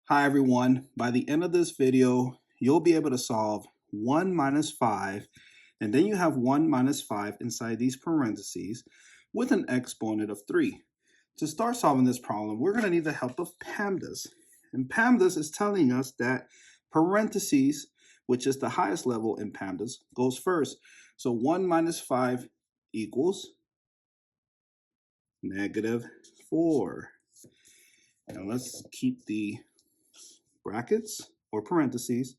Hi everyone, by the end of this video, you'll be able to solve 1 minus 5, and then you have 1 minus 5 inside these parentheses with an exponent of 3. To start solving this problem, we're going to need the help of PEMDAS. And PEMDAS is telling us that parentheses, which is the highest level in PEMDAS, goes first. So 1 minus 5 equals -4. Now let's keep the brackets or parentheses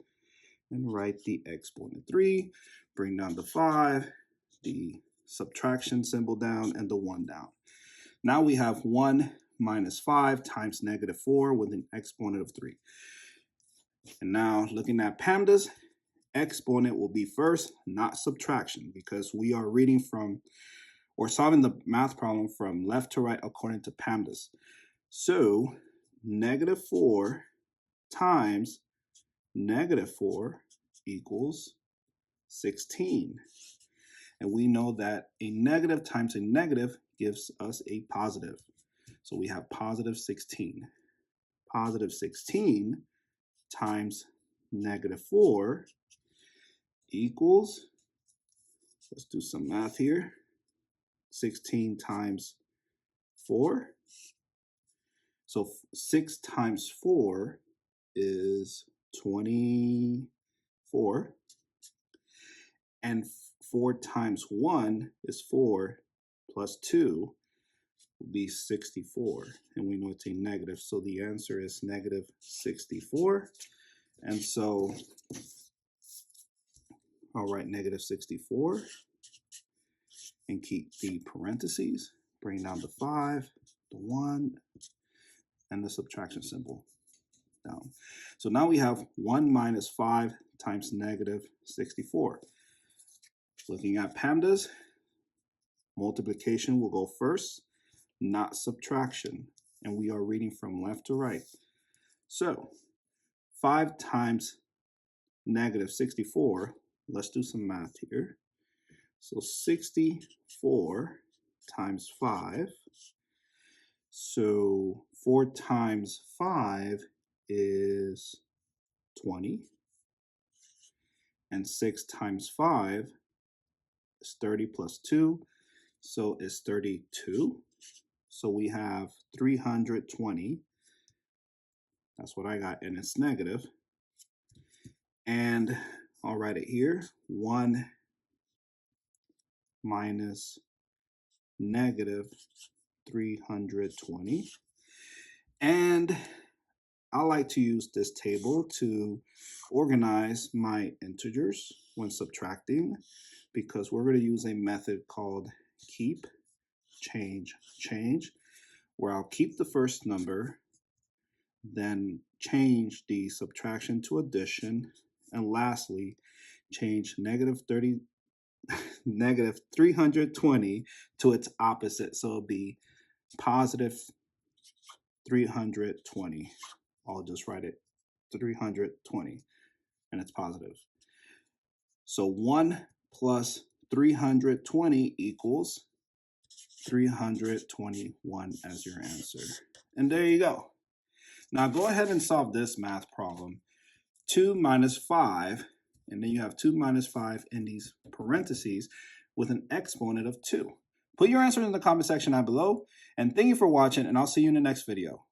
and write the exponent 3, bring down the 5, the subtraction symbol down, and the 1 down. Now we have 1 minus 5 times -4 with an exponent of 3. And now looking at PEMDAS, exponent will be first, not subtraction, because we are reading from or solving the math problem from left to right according to PEMDAS. So -4 times -4 equals 16. And we know that a negative times a negative gives us a positive. So we have positive 16. Positive 16 times -4 equals, let's do some math here, 16 times 4. So 6 times 4 is 24, and 4 times 1 is 4, plus 2 will be 64, and we know it's a negative, so the answer is -64. And so I'll write -64 and keep the parentheses, bring down the 5, the 1, and the subtraction symbol down. So now we have 1 minus 5 times -64. Looking at PEMDAS, multiplication will go first, not subtraction. And we are reading from left to right. So 5 times -64, let's do some math here. So 64 times 5. So 4 times 5 is 20, and 6 times 5 is 30 plus 2, so it's 32. So we have 320. That's what I got, and it's negative. And I'll write it here, 1 minus -320. And I like to use this table to organize my integers when subtracting, because we're going to use a method called keep, change, change, where I'll keep the first number, then change the subtraction to addition, and lastly, change -320 to its opposite. So it'll be +320. I'll just write it 320, and it's positive. So 1 plus 320 equals 321 as your answer. And there you go. Now go ahead and solve this math problem. 2 minus 5, and then you have 2 minus 5 in these parentheses with an exponent of 2. Put your answer in the comment section down below, and thank you for watching, and I'll see you in the next video.